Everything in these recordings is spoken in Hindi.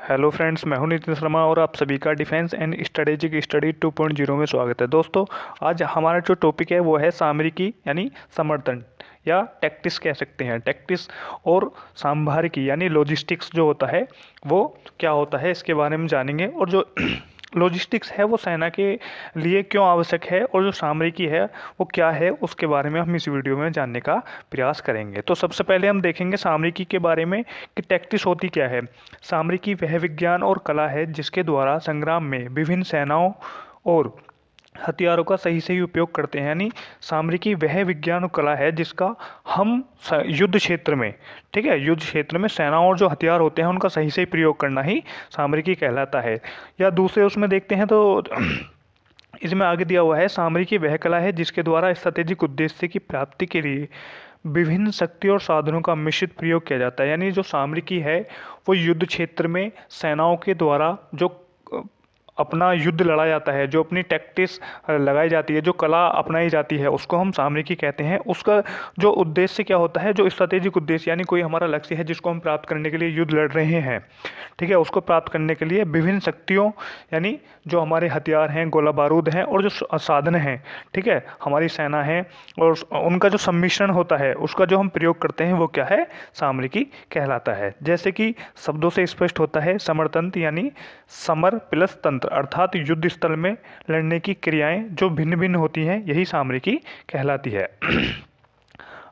हेलो फ्रेंड्स, मैं हूं नितिन शर्मा और आप सभी का डिफेंस एंड स्ट्रेटेजिक स्टडी 2.0 में स्वागत है। दोस्तों, आज हमारा जो टॉपिक है वो है सामरिकी यानी समर्थन या टैक्टिक्स कह सकते हैं। टैक्टिक्स और सांभारिकी यानी लॉजिस्टिक्स जो होता है वो क्या होता है, इसके बारे में जानेंगे। और जो लॉजिस्टिक्स है वो सेना के लिए क्यों आवश्यक है और जो सामरिकी है वो क्या है, उसके बारे में हम इस वीडियो में जानने का प्रयास करेंगे। तो सबसे पहले हम देखेंगे सामरिकी के बारे में कि टैक्टिक्स होती क्या है। सामरिकी वह विज्ञान और कला है जिसके द्वारा संग्राम में विभिन्न सेनाओं और हथियारों का सही सही उपयोग करते हैं। यानी सामरिकी वह विज्ञान और कला है जिसका हम युद्ध क्षेत्र में, ठीक है, युद्ध क्षेत्र में सेनाओं और जो हथियार होते हैं उनका सही सही प्रयोग करना ही सामरिकी कहलाता है। या दूसरे उसमें देखते हैं तो इसमें आगे दिया हुआ है, सामरिकी वह कला है जिसके द्वारा स्ट्रेटेजिक उद्देश्य की प्राप्ति के लिए विभिन्न शक्ति और साधनों का मिश्रित प्रयोग किया जाता है। यानी जो सामरिकी है वो युद्ध क्षेत्र में सेनाओं के द्वारा जो अपना युद्ध लड़ा जाता है, जो अपनी टैक्टिक्स लगाई जाती है, जो कला अपनाई जाती है, उसको हम सामरिकी कहते हैं। उसका जो उद्देश्य क्या होता है, जो स्ट्रेटेजिक उद्देश्य यानी कोई हमारा लक्ष्य है जिसको हम प्राप्त करने के लिए युद्ध लड़ रहे हैं, ठीक है, उसको प्राप्त करने के लिए विभिन्न शक्तियों यानी जो हमारे हथियार हैं, गोला बारूद हैं और जो साधन हैं, ठीक है, हमारी सेना है और उनका जो सम्मिश्रण होता है उसका जो हम प्रयोग करते हैं वो क्या है, सामरिकी कहलाता है। जैसे कि शब्दों से स्पष्ट होता है, समरतंत्र यानी समर प्लस तंत्र, अर्थात युद्ध स्थल में लड़ने की क्रियाएं जो भिन्न भिन्न होती हैं यही सामरिकी कहलाती है।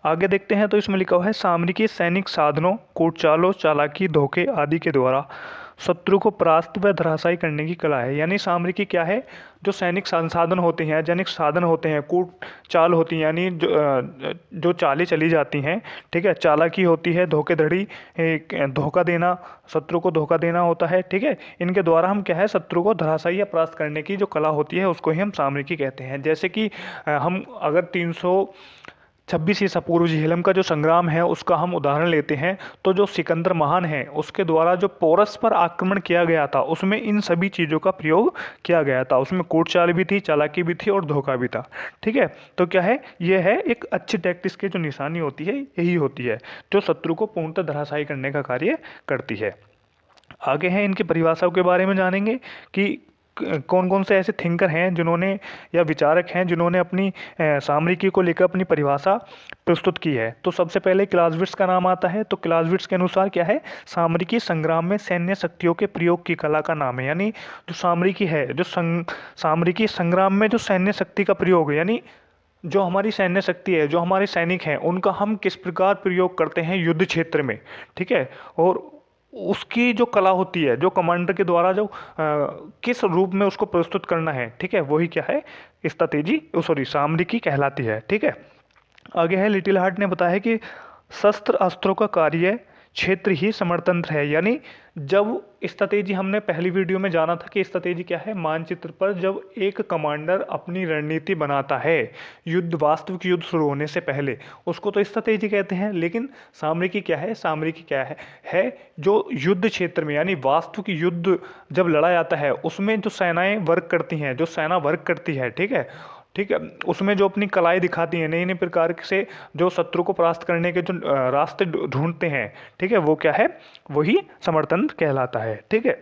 आगे देखते हैं तो इसमें लिखा हुआ है, सामरिकी सैनिक साधनों, कूटचालों, चालाकी, धोखे आदि के द्वारा शत्रु को परास्त व धराशायी करने की कला है। यानी सामरिकी क्या है, जो सैनिक संसाधन होते हैं, जैनिक साधन होते हैं, कूट चाल होती हैं यानी जो चालें चली जाती हैं, ठीक है, चालाकी होती है, धोखेधड़ी, धोखा देना, शत्रु को धोखा देना होता है, ठीक है, इनके द्वारा हम क्या है शत्रु को धराशायी या परास्त करने की जो कला होती है उसको ही हम सामरिकी कहते हैं। जैसे कि हम अगर 326 ईसा पूर्व झेलम का जो संग्राम है उसका हम उदाहरण लेते हैं, तो जो सिकंदर महान है उसके द्वारा जो पोरस पर आक्रमण किया गया था उसमें इन सभी चीज़ों का प्रयोग किया गया था। उसमें कूट चाल भी थी, चालाकी भी थी और धोखा भी था, ठीक है। तो क्या है, ये है एक अच्छी टैक्टिक्स की जो निशानी होती है यही होती है जो शत्रु को पूर्णतः धराशायी करने का कार्य करती है। आगे हैं इनकी परिभाषाओं के बारे में जानेंगे कि कौन कौन से ऐसे थिंकर हैं जिन्होंने या विचारक हैं जिन्होंने अपनी सामरिकी को लेकर अपनी परिभाषा प्रस्तुत की है। तो सबसे पहले क्लाउज़विट्ज़ का नाम आता है। तो क्लाउज़विट्ज़ के अनुसार क्या है, सामरिकी संग्राम में सैन्य शक्तियों के प्रयोग की कला का नाम है। यानी जो सामरिकी है, जो सामरिकी संग्राम में जो सैन्य शक्ति का प्रयोग है, यानी जो हमारी सैन्य शक्ति है, जो हमारे सैनिक हैं, उनका हम किस प्रकार प्रयोग करते हैं युद्ध क्षेत्र में, ठीक है, और उसकी जो कला होती है, जो कमांडर के द्वारा जो किस रूप में उसको प्रस्तुत करना है, ठीक है, वही क्या है, सामरिकी कहलाती है, ठीक है। आगे है, लिटिल हार्ट ने बताया कि शस्त्र अस्त्रों का कार्य क्षेत्र ही समरतंत्र है। यानी जब स्ट्रेटेजी, हमने पहली वीडियो में जाना था कि स्ट्रेटेजी क्या है, मानचित्र पर जब एक कमांडर अपनी रणनीति बनाता है युद्ध, वास्तविक युद्ध शुरू होने से पहले, उसको तो स्ट्रेटेजी कहते हैं। लेकिन सामरिकी क्या है, सामरिकी क्या है जो युद्ध क्षेत्र में यानी वास्तविक युद्ध जब लड़ा जाता है उसमें जो सेनाएं वर्क करती हैं, जो सेना वर्क करती है, ठीक है, ठीक है, उसमें जो अपनी कलाएं दिखाती हैं, नई नई प्रकार से जो शत्रु को परास्त करने के जो रास्ते ढूंढते हैं, ठीक है, वो क्या है, वही समर्थन कहलाता है, ठीक है।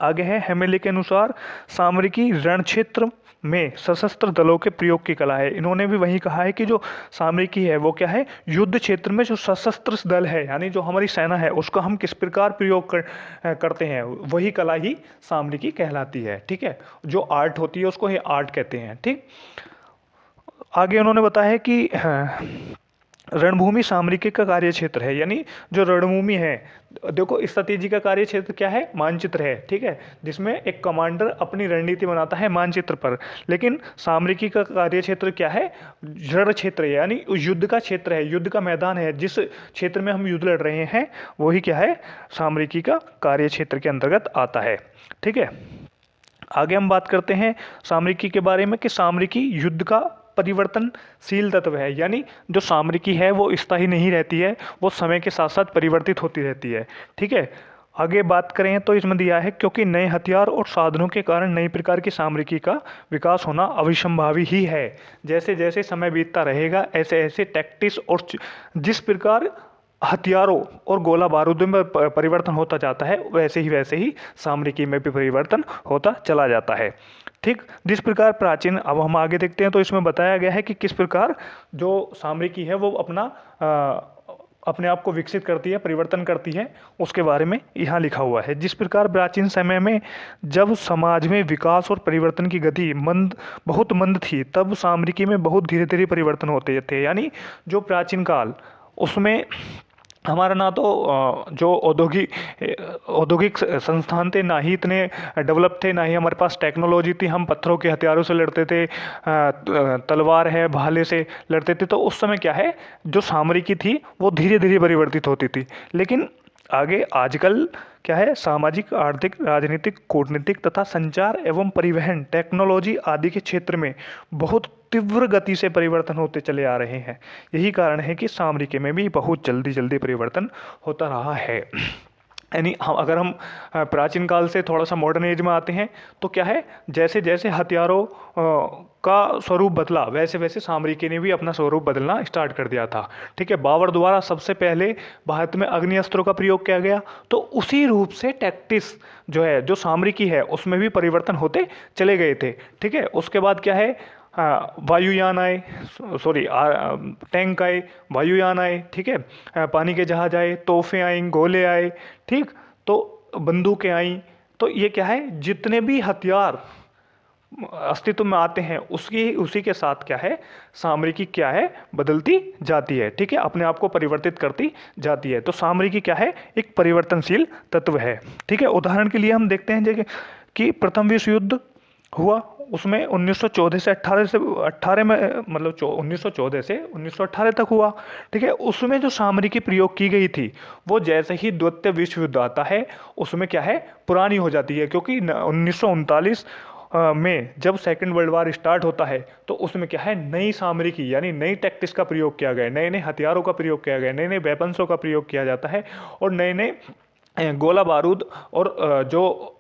आगे है, हेमेले के अनुसार सामरिकी रण क्षेत्र में सशस्त्र दलों के प्रयोग की कला है। इन्होंने भी वही कहा है कि जो सामरिकी है वो क्या है, युद्ध क्षेत्र में जो सशस्त्र दल है यानी जो हमारी सेना है उसका हम किस प्रकार प्रयोग करते हैं, वही कला ही सामरिकी कहलाती है, ठीक है। जो आर्ट होती है उसको ही आर्ट कहते हैं, ठीक। आगे उन्होंने बताया है कि रणभूमि सामरिकी का कार्य क्षेत्र है। यानी जो रणभूमि है, देखो स्ट्रेटेजी का कार्य क्षेत्र क्या है, मानचित्र है, ठीक है, जिसमें एक कमांडर अपनी रणनीति बनाता है मानचित्र पर। लेकिन सामरिकी का कार्य क्षेत्र क्या है, रण क्षेत्र है, यानी युद्ध का क्षेत्र है, युद्ध का मैदान है, जिस क्षेत्र में हम युद्ध लड़ रहे हैं वही क्या है, सामरिकी का कार्य क्षेत्र के अंतर्गत आता है, ठीक है। आगे हम बात करते हैं सामरिकी के बारे में कि सामरिकी युद्ध का परिवर्तनशील तत्व है। यानी जो सामरिकी है वो स्थायी नहीं रहती है, वो समय के साथ साथ परिवर्तित होती रहती है, ठीक है। आगे बात करें तो इसमें दिया है, क्योंकि नए हथियार और साधनों के कारण नई प्रकार की सामरिकी का विकास होना अविसंभावी ही है। जैसे जैसे समय बीतता रहेगा ऐसे ऐसे टैक्टिक्स और जिस प्रकार हथियारों और गोला बारूद में परिवर्तन होता जाता है, वैसे ही सामरिकी में भी परिवर्तन होता चला जाता है। ठीक, जिस प्रकार प्राचीन, अब हम आगे देखते हैं तो इसमें बताया गया है कि किस प्रकार जो सामरिकी है वो अपने आप को विकसित करती है, परिवर्तन करती है, उसके बारे में यहाँ लिखा हुआ है। जिस प्रकार प्राचीन समय में जब समाज में विकास और परिवर्तन की गति बहुत मंद थी, तब सामरिकी में बहुत धीरे धीरे परिवर्तन होते थे। यानी जो प्राचीन काल, उसमें हमारा ना तो जो औद्योगिक संस्थान थे, ना ही इतने डेवलप थे, ना ही हमारे पास टेक्नोलॉजी थी। हम पत्थरों के हथियारों से लड़ते थे, तलवार है, भाले से लड़ते थे। तो उस समय क्या है, जो सामरिकी थी वो धीरे धीरे परिवर्तित होती थी। लेकिन आगे आजकल क्या है, सामाजिक, आर्थिक, राजनीतिक, कूटनीतिक तथा संचार एवं परिवहन, टेक्नोलॉजी आदि के क्षेत्र में बहुत तीव्र गति से परिवर्तन होते चले आ रहे हैं। यही कारण है कि सामरिकी में भी बहुत जल्दी जल्दी परिवर्तन होता रहा है। यानी हम प्राचीन काल से थोड़ा सा मॉडर्न एज में आते हैं तो क्या है, जैसे जैसे हथियारों का स्वरूप बदला, वैसे वैसे सामरिकी ने भी अपना स्वरूप बदलना स्टार्ट कर दिया था। ठीक है, बाबर द्वारा सबसे पहले भारत में अग्नि अस्त्रों का प्रयोग किया गया, तो उसी रूप से टैक्टिस जो है, जो सामरिकी है, उसमें भी परिवर्तन होते चले गए थे। ठीक है, उसके बाद क्या है, वायुयान आए, सॉरी टैंक आए, वायुयान आए, ठीक है, पानी के जहाज आए, तोहफे आई, गोले आए, ठीक, तो बंदूकें आई। तो ये क्या है, जितने भी हथियार अस्तित्व में आते हैं उसी के साथ क्या है, सामरिकी क्या है, बदलती जाती है। ठीक है, अपने आप को परिवर्तित करती जाती है। तो सामरिकी क्या है, एक परिवर्तनशील तत्व है। ठीक है, उदाहरण के लिए हम देखते हैं जैसे कि प्रथम विश्व युद्ध हुआ, उसमें 1914 से 18 में, मतलब 1914 से 1918 तक हुआ। ठीक है, उसमें जो सामरिकी प्रयोग की गई थी वो जैसे ही द्वितीय विश्व युद्ध आता है उसमें क्या है, पुरानी हो जाती है। क्योंकि 1939 में जब सेकेंड वर्ल्ड वार स्टार्ट होता है तो उसमें क्या है, नई सामरिकी यानी नई टैक्टिक्स का प्रयोग किया गया, नए नए हथियारों का प्रयोग किया गया, नए नए वेपन्सों का प्रयोग किया जाता है, और नए नए गोला बारूद और जो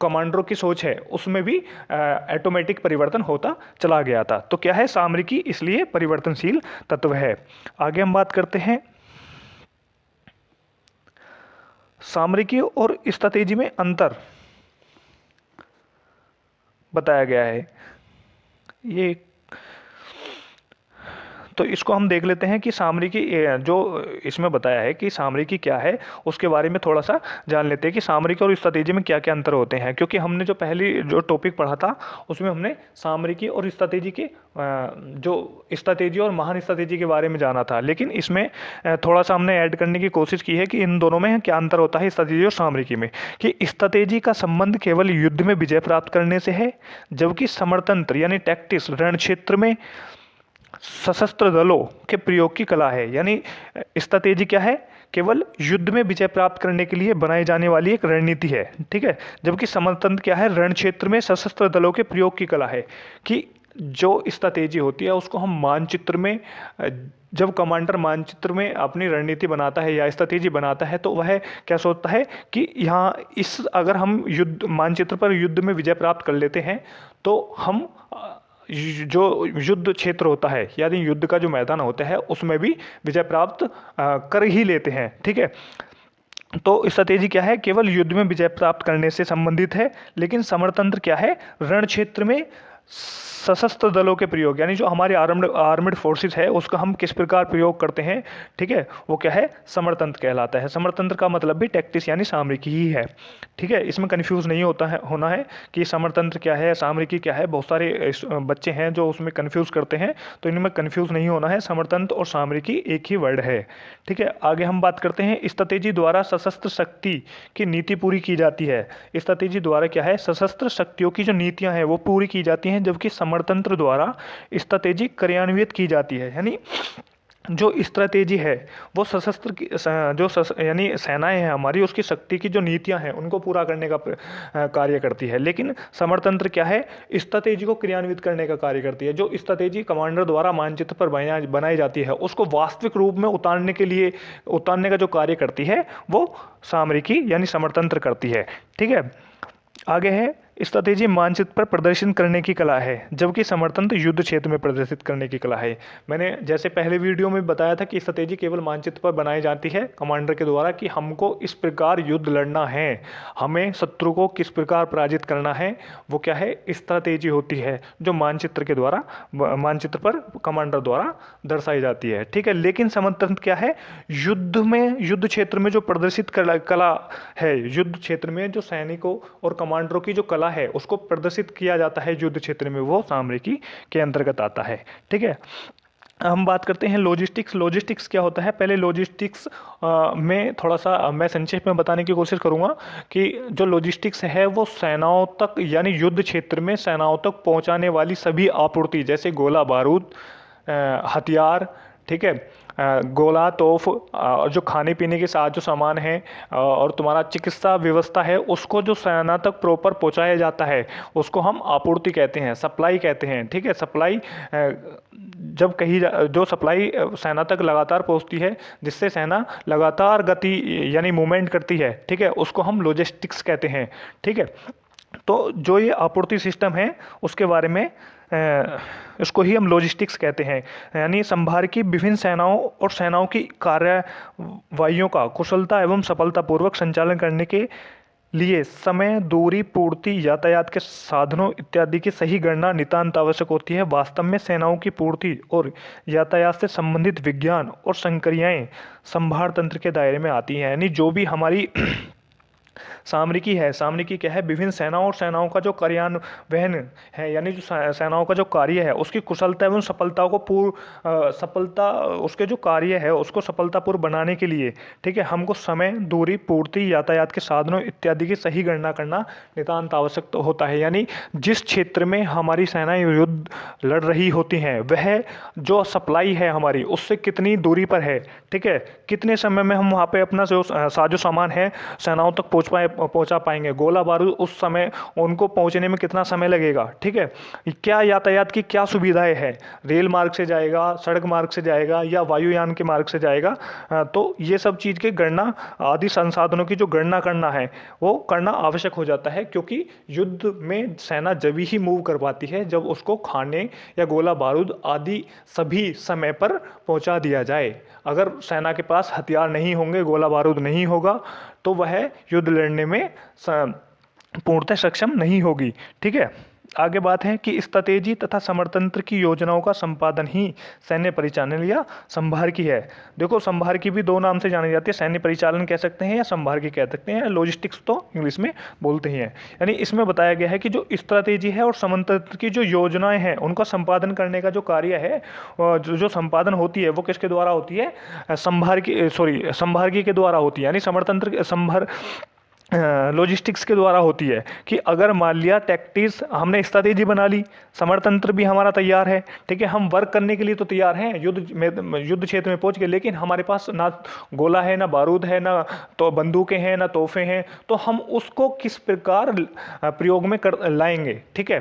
कमांडरों की सोच है उसमें भी ऑटोमेटिक परिवर्तन होता चला गया था। तो क्या है, सामरिकी इसलिए परिवर्तनशील तत्व है। आगे हम बात करते हैं, सामरिकी और स्ट्रैटेजी में अंतर बताया गया है। ये तो इसको हम देख लेते हैं कि सामरिकी, जो इसमें बताया है कि सामरिकी क्या है, उसके बारे में थोड़ा सा जान लेते हैं कि सामरिकी और स्ट्रैटेजी में क्या क्या अंतर होते हैं। क्योंकि हमने जो पहली जो टॉपिक पढ़ा था उसमें हमने सामरिकी और स्ट्रैटेजी के जो स्ट्रैटेजी और महान स्ट्रैटेजी के बारे में जाना था। लेकिन इसमें थोड़ा सा हमने ऐड करने की कोशिश की है कि इन दोनों में क्या अंतर होता है, स्ट्रैटेजी और सामरिकी में। कि स्ट्रैटेजी का संबंध केवल युद्ध में विजय प्राप्त करने से है, जबकि समरतंत्र यानी टैक्टिस रण क्षेत्र में सशस्त्र दलों के प्रयोग की कला है। यानी स्ट्रैटेजी क्या है, केवल युद्ध में विजय प्राप्त करने के लिए बनाई जाने वाली एक रणनीति है। ठीक है, जबकि समरतंत्र क्या है, रण क्षेत्र में सशस्त्र दलों के प्रयोग की कला है। कि जो स्ट्रैटेजी होती है उसको हम मानचित्र में, जब कमांडर मानचित्र में अपनी रणनीति बनाता है या स्ट्रैटेजी बनाता है तो वह क्या सोचता है कि यहाँ अगर हम युद्ध मानचित्र पर युद्ध में विजय प्राप्त कर लेते हैं तो हम जो युद्ध क्षेत्र होता है यानी युद्ध का जो मैदान होता है उसमें भी विजय प्राप्त कर ही लेते हैं। ठीक है, तो स्ट्रैटेजी क्या है, केवल युद्ध में विजय प्राप्त करने से संबंधित है। लेकिन समरतंत्र क्या है, रण क्षेत्र में सशस्त्र दलों के प्रयोग, यानी जो हमारे आर्मड फोर्सेस है उसका हम किस प्रकार प्रयोग करते हैं, ठीक है, वो क्या है, समरतंत्र कहलाता है। समरतंत्र का मतलब भी टैक्टिस यानी सामरिकी ही है। ठीक है, इसमें कंफ्यूज नहीं होना है कि समरतंत्र क्या है, सामरिकी क्या है। बहुत सारे बच्चे हैं जो उसमें कंफ्यूज करते हैं, तो इनमें कंफ्यूज नहीं होना है, समरतंत्र और सामरिकी एक ही वर्ड है। ठीक है, आगे हम बात करते हैं, स्ट्रैटेजी द्वारा सशस्त्र शक्ति की नीति पूरी की जाती है। स्ट्रैटेजी द्वारा क्या है, सशस्त्र शक्तियों की जो नीतियां हैं वो पूरी की जाती हैं, जबकि समरतंत्र द्वारा स्ट्रैटेजी कार्यान्वित की जाती है। यानी जो स्ट्रैटेजी है वो सशस्त्र की यानी सेनाएं हैं हमारी, उसकी शक्ति की जो नीतियां हैं उनको पूरा करने का कार्य करती है। लेकिन समरतंत्र क्या है, स्ट्रैटेजी को क्रियान्वित करने का कार्य करती है। जो स्ट्रैटेजी कमांडर द्वारा मानचित्र पर बनाई जाती है उसको वास्तविक रूप में उतारने का जो कार्य करती है वो सामरिकी यानी समरतंत्र करती है। ठीक है, आगे है स्ट्रैटेजी मानचित्र पर प्रदर्शन करने की कला है, जबकि समर्थन युद्ध क्षेत्र में प्रदर्शित करने की कला है। मैंने जैसे पहले वीडियो में बताया था कि स्ट्रैटेजी केवल मानचित्र पर बनाई जाती है कमांडर के द्वारा कि हमको इस प्रकार युद्ध लड़ना है, हमें शत्रु को किस प्रकार पराजित करना है, वो क्या है, स्ट्रैटेजी होती है जो मानचित्र के द्वारा, मानचित्र पर कमांडर द्वारा दर्शाई जाती है। ठीक है, लेकिन समर्थन क्या है, युद्ध में, युद्ध क्षेत्र में जो प्रदर्शित कला है, युद्ध क्षेत्र में जो सैनिकों और कमांडरों की जो कला है उसको प्रदर्शित किया जाता है युद्ध क्षेत्र में, वो सामरिकी के अंतर्गत आता है। ठीक है, हम बात करते हैं लॉजिस्टिक्स। लॉजिस्टिक्स क्या होता है, पहले लॉजिस्टिक्स में थोड़ा सा मैं संक्षेप में बताने की कोशिश करूंगा कि जो लॉजिस्टिक्स है वो सेनाओं तक, यानी युद्ध क्षेत्र में सेनाओं तक पहुंचाने वाली सभी आपूर्ति, जैसे गोला बारूद, हथियार, ठीक है, गोला, तोफ और जो खाने पीने के साथ जो सामान है और तुम्हारा चिकित्सा व्यवस्था है, उसको जो सेना तक प्रॉपर पहुंचाया जाता है उसको हम आपूर्ति कहते हैं, सप्लाई कहते हैं। ठीक है, सप्लाई जब कहीं जो सप्लाई सेना तक लगातार पहुंचती है, जिससे सेना लगातार गति यानी मूवमेंट करती है, ठीक है, उसको हम लॉजिस्टिक्स कहते हैं। ठीक है, तो जो ये आपूर्ति सिस्टम है उसके बारे में इसको ही हम लॉजिस्टिक्स कहते हैं, यानी संभार की विभिन्न सेनाओं और सेनाओं की कार्यवाहियों का कुशलता एवं सफलतापूर्वक संचालन करने के लिए समय, दूरी, पूर्ति, यातायात के साधनों इत्यादि की सही गणना नितांत आवश्यक होती है। वास्तव में सेनाओं की पूर्ति और यातायात से संबंधित विज्ञान और संक्रियाएं संभार तंत्र के दायरे में आती हैं, यानी जो भी हमारी सामरिकी है, सामरिकी क्या है, विभिन्न सेनाओं और सेनाओं का जो कार्यान्वयन है, यानी जो सेनाओं का जो कार्य है उसकी कुशलता एवं सफलता को सफलता, उसके जो कार्य है उसको सफलतापूर्व बनाने के लिए, ठीक है, हमको समय, दूरी, पूर्ति, यातायात के साधनों इत्यादि की सही गणना करना नितांत आवश्यक होता है। यानी जिस क्षेत्र में हमारी सेनाएं युद्ध लड़ रही होती हैं वह जो सप्लाई है हमारी उससे कितनी दूरी पर है, ठीक है, कितने समय में हम वहाँ पे अपना जो साजो सामान है सेनाओं तक पहुंचा पाएंगे, गोला बारूद उस समय उनको पहुंचने में कितना समय लगेगा, ठीक है, क्या यातायात की क्या सुविधाएं हैं, रेल मार्ग से जाएगा, सड़क मार्ग से जाएगा या वायुयान के मार्ग से जाएगा, तो ये सब चीज़ की गणना, आदि संसाधनों की जो गणना करना है वो करना आवश्यक हो जाता है, क्योंकि युद्ध में सेना जब ही मूव कर पाती है जब उसको खाने या गोला बारूद आदि सभी समय पर पहुंचा दिया जाए। अगर सेना के पास हथियार नहीं होंगे, गोला बारूद नहीं होगा, तो वह युद्ध लड़ने में पूर्णतः सक्षम नहीं होगी। ठीक है, आगे बात है कि स्ट्रैटेजी तथा समरतंत्र की योजनाओं का संपादन ही सैन्य परिचालन या संभार की है। देखो, संभार की भी दो नाम से जानी जाती है, सैन्य परिचालन कह सकते हैं या संभार की कह सकते हैं, लॉजिस्टिक्स तो इंग्लिश में बोलते ही हैं। यानी इसमें बताया गया है कि जो स्ट्रैटेजी है और समरतंत्र की जो योजनाएं हैं उनका संपादन करने का जो कार्य है, जो संपादन होती है वो किसके द्वारा होती है, संभारकी के द्वारा होती है, यानी समरतंत्र संभार लॉजिस्टिक्स के द्वारा होती है। कि अगर मान लिया टैक्टिक्स हमने स्ट्रैटेजी बना ली, समरतंत्र भी हमारा तैयार है, ठीक है, हम वर्क करने के लिए तो तैयार हैं, युद्ध क्षेत्र में पहुंच गए, लेकिन हमारे पास ना गोला है, ना बारूद है, ना तो बंदूकें हैं, ना तोहफे हैं, तो हम उसको किस प्रकार प्रयोग में लाएंगे, ठीक है,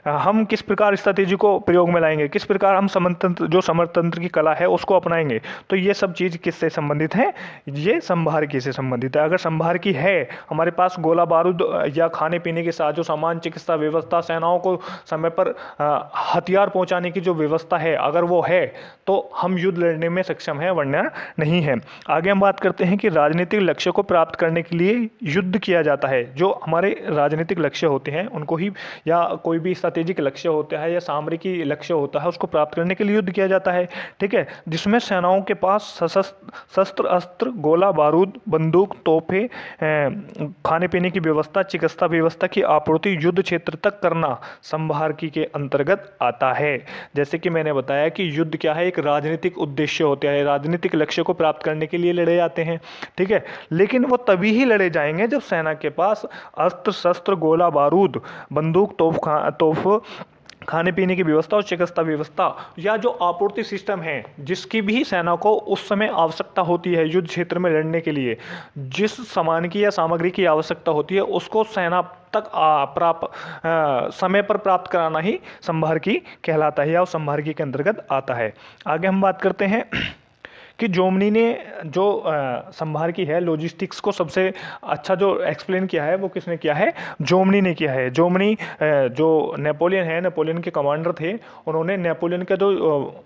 हम किस प्रकार स्ट्रैटेजी को प्रयोग में लाएंगे, किस प्रकार हम समरतंत्र की कला है उसको अपनाएंगे। तो ये सब चीज़ किससे संबंधित है, ये संभारकी से संबंधित है। अगर संभारकी है, हमारे पास गोला बारूद या खाने पीने के साथ जो सामान, चिकित्सा व्यवस्था, सेनाओं को समय पर हथियार पहुंचाने की जो व्यवस्था है, अगर वो है तो हम युद्ध लड़ने में सक्षम है, वरना नहीं है। आगे हम बात करते हैं कि राजनीतिक लक्ष्य को प्राप्त करने के लिए युद्ध किया जाता है। जो हमारे राजनीतिक लक्ष्य होते हैं उनको ही, या कोई भी स्ट्रैटेजिक लक्ष्य होता है या सामरिकी लक्ष्य होता है, उसको प्राप्त करने के लिए युद्ध किया जाता है, ठीक है, जिसमें सेनाओं के पास शस्त्र, अस्त्र, गोला बारूद, बंदूक, तोहफे, खाने पीने की व्यवस्था, चिकित्सा व्यवस्था की आपूर्ति युद्ध क्षेत्र तक करना संभारकी के अंतर्गत आता है। जैसे कि मैंने बताया कि युद्ध क्या है, एक राजनीतिक उद्देश्य होता है, राजनीतिक लक्ष्य को प्राप्त करने के लिए लड़े जाते हैं, ठीक है, लेकिन वो तभी ही लड़े जाएंगे जब सेना के पास अस्त्र शस्त्र, गोला बारूद, बंदूक, तोफ, खाने पीने की व्यवस्था और चिकित्सा व्यवस्था या जो आपूर्ति सिस्टम है जिसकी भी सेना को उस समय आवश्यकता होती है युद्ध क्षेत्र में लड़ने के लिए, जिस सामान की या सामग्री की आवश्यकता होती है उसको सेना तक समय पर प्राप्त कराना ही संभारकी कहलाता है या संभारकी के अंतर्गत आता है। आगे हम बात करते हैं कि जोमनी ने जो संभारकी है, लॉजिस्टिक्स को सबसे अच्छा जो एक्सप्लेन किया है वो किसने किया है? जोमनी ने किया है। जोमनी जो नेपोलियन है, नेपोलियन के कमांडर थे, उन्होंने नेपोलियन के जो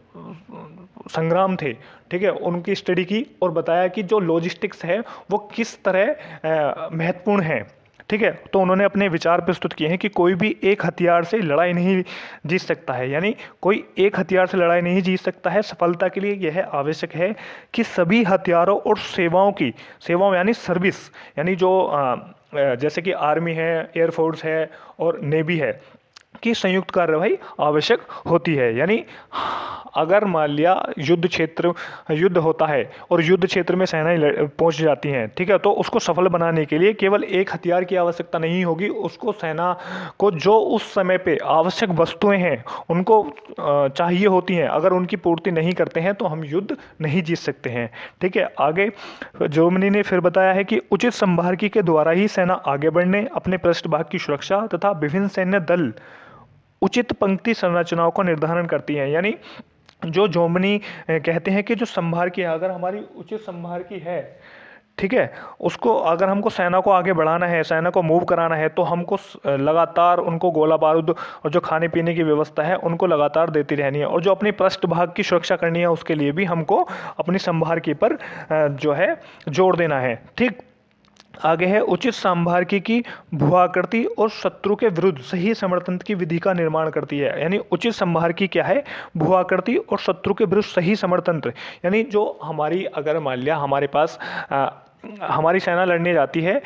संग्राम थे, ठीक है, उनकी स्टडी की और बताया कि जो लॉजिस्टिक्स है वो किस तरह महत्वपूर्ण है। ठीक है, तो उन्होंने अपने विचार प्रस्तुत किए हैं कि कोई भी एक हथियार से लड़ाई नहीं जीत सकता है, यानी कोई एक हथियार से लड़ाई नहीं जीत सकता है। सफलता के लिए यह आवश्यक है कि सभी हथियारों और सेवाओं यानी सर्विस, यानी जो जैसे कि आर्मी है, एयरफोर्स है और नेवी है, की संयुक्त कार्यवाही आवश्यक होती है। यानी अगर मान लिया युद्ध होता है और युद्ध क्षेत्र में सेनाएं पहुंच जाती हैं, ठीक है, तो उसको सफल बनाने के लिए केवल एक हथियार की आवश्यकता नहीं होगी, उसको सेना को जो उस समय पे आवश्यक वस्तुएं हैं उनको चाहिए होती हैं, अगर उनकी पूर्ति नहीं करते हैं तो हम युद्ध नहीं जीत सकते हैं। ठीक है, आगे जोमनी ने फिर बताया है कि उचित संभारकी के द्वारा ही सेना आगे बढ़ने, अपने पृष्ठभाग की सुरक्षा तथा विभिन्न सैन्य दल उचित पंक्ति संरचनाओं का निर्धारण करती हैं। यानी जो जोमनी कहते हैं कि जो संभारकी है, अगर हमारी उचित संभारकी है, ठीक है, उसको अगर हमको सेना को आगे बढ़ाना है, सेना को मूव कराना है, तो हमको लगातार उनको गोला बारूद और जो खाने पीने की व्यवस्था है उनको लगातार देती रहनी है, और जो अपनी पृष्ठभाग की सुरक्षा करनी है उसके लिए भी हमको अपनी संभारकी पर जो है जोर देना है। ठीक, आगे है उचित संभारकी की भूआकृति और शत्रु के विरुद्ध सही समर्थन की विधि का निर्माण करती है। यानी उचित संभारकी क्या है? भूआकृति और शत्रु के विरुद्ध सही समर्थन, यानी जो हमारी, अगर मान लिया हमारे पास हमारी सेना लड़ने जाती है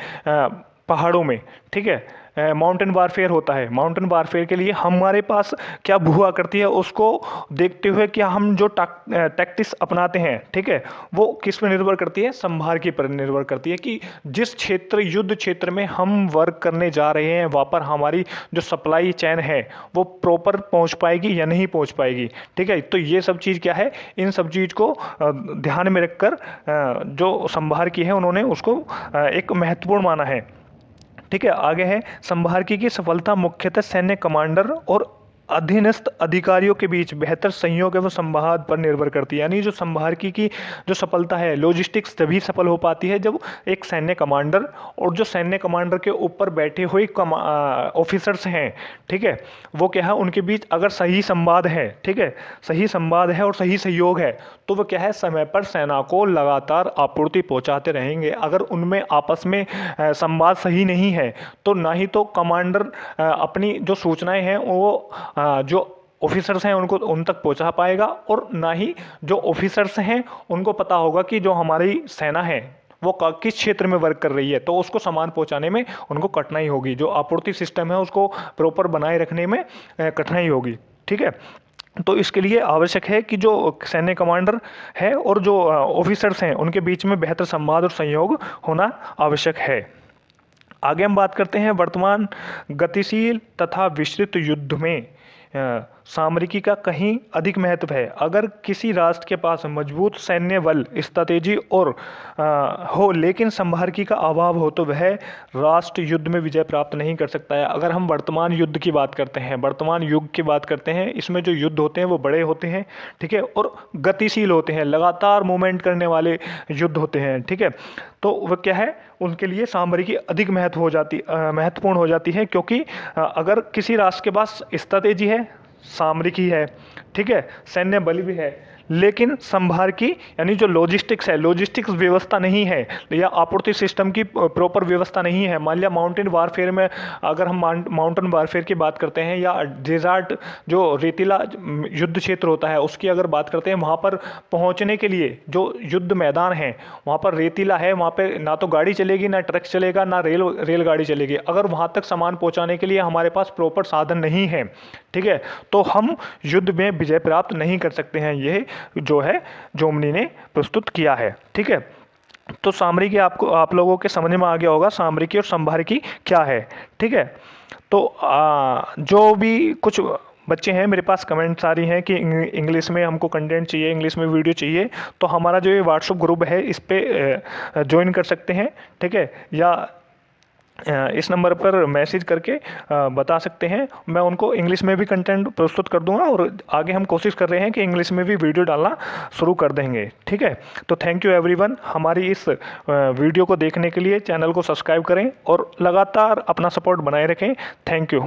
पहाड़ों में, ठीक है, माउंटेन वारफेयर होता है, माउंटेन वारफेयर के लिए हमारे पास क्या भू आकृति है उसको देखते हुए क्या हम जो टैक्टिक्स अपनाते हैं, ठीक है, वो किस पर निर्भर करती है? संभारकी पर निर्भर करती है कि जिस क्षेत्र, युद्ध क्षेत्र में हम वर्क करने जा रहे हैं वहाँ पर हमारी जो सप्लाई चैन है वो प्रॉपर पहुँच पाएगी या नहीं पहुँच पाएगी। ठीक है, तो ये सब चीज़ क्या है, इन सब चीज़ को ध्यान में रखकर जो संभारकी है उन्होंने उसको एक महत्वपूर्ण माना है। ठीक है, आगे है संभारकी की सफलता मुख्यतः सैन्य कमांडर और अधीनस्थ अधिकारियों के बीच बेहतर सहयोग एवं संवाद पर निर्भर करती है। यानी जो संभारकी की जो सफलता है, लॉजिस्टिक्स तभी सफल हो पाती है जब एक सैन्य कमांडर और जो सैन्य कमांडर के ऊपर बैठे हुए ऑफिसर्स हैं, ठीक है, वो क्या है, उनके बीच अगर सही संवाद है, ठीक है, सही संवाद है और सही सहयोग है, तो वो क्या है, समय पर सेना को लगातार आपूर्ति पहुंचाते रहेंगे। अगर उनमें आपस में संवाद सही नहीं है तो ना ही तो कमांडर अपनी जो सूचनाएं हैं वो जो ऑफिसर्स हैं उनको उन तक पहुंचा पाएगा, और ना ही जो ऑफिसर्स हैं उनको पता होगा कि जो हमारी सेना है वो किस क्षेत्र में वर्क कर रही है, तो उसको सामान पहुंचाने में उनको कठिनाई होगी, जो आपूर्ति सिस्टम है उसको प्रॉपर बनाए रखने में कठिनाई होगी। ठीक है, तो इसके लिए आवश्यक है कि जो सैन्य कमांडर है और जो ऑफिसर्स हैं उनके बीच में बेहतर संवाद और सहयोग होना आवश्यक है। आगे हम बात करते हैं वर्तमान गतिशील तथा विस्तृत युद्ध में सामरिकी का कहीं अधिक महत्व है। अगर किसी राष्ट्र के पास मजबूत सैन्य बल, स्ट्रैटेजी और हो लेकिन संभारकी का अभाव हो तो वह राष्ट्र युद्ध में विजय प्राप्त नहीं कर सकता है। अगर हम वर्तमान युद्ध की बात करते हैं, वर्तमान युग की बात करते हैं, इसमें जो युद्ध होते हैं वो बड़े होते हैं, ठीक है, और गतिशील होते हैं, लगातार मूवमेंट करने वाले युद्ध होते हैं। ठीक है, तो वह क्या है, उनके लिए सामरिकी अधिक महत्वपूर्ण हो जाती है, क्योंकि अगर किसी राष्ट्र के पास स्ट्रैटेजी है, सामरिकी है, ठीक है, सैन्य बल भी है, लेकिन संभारकी यानी जो लॉजिस्टिक्स है, लॉजिस्टिक्स व्यवस्था नहीं है या आपूर्ति सिस्टम की प्रॉपर व्यवस्था नहीं है। मान लिया माउंटेन वारफेयर में, अगर हम माउंटेन वारफेयर की बात करते हैं या डेजर्ट जो रेतीला युद्ध क्षेत्र होता है उसकी अगर बात करते हैं, वहाँ पर पहुँचने के लिए जो युद्ध मैदान है वहाँ पर रेतीला है, वहाँ पर ना तो गाड़ी चलेगी, ना ट्रक चलेगा, ना रेलगाड़ी चलेगी। अगर वहाँ तक सामान पहुँचाने के लिए हमारे पास प्रॉपर साधन नहीं है, ठीक है, तो हम युद्ध में विजय प्राप्त नहीं कर सकते हैं। यह जो है जोमनी ने प्रस्तुत किया है। ठीक है, तो सामरिकी आप लोगों के समझ में आ गया होगा सामरिकी और संभारकी क्या है। ठीक है, तो जो भी कुछ बच्चे हैं मेरे पास कमेंट्स आ रही हैं कि इंग्लिश में हमको कंटेंट चाहिए, इंग्लिश में वीडियो चाहिए, तो हमारा जो ये व्हाट्सएप ग्रुप है इस पे ज्वाइन कर सकते हैं। ठीक है, या इस नंबर पर मैसेज करके बता सकते हैं। मैं उनको इंग्लिश में भी कंटेंट प्रस्तुत कर दूंगा और आगे हम कोशिश कर रहे हैं कि इंग्लिश में भी वीडियो डालना शुरू कर देंगे। ठीक है, तो थैंक यू एवरीवन, हमारी इस वीडियो को देखने के लिए। चैनल को सब्सक्राइब करें और लगातार अपना सपोर्ट बनाए रखें। Thank you.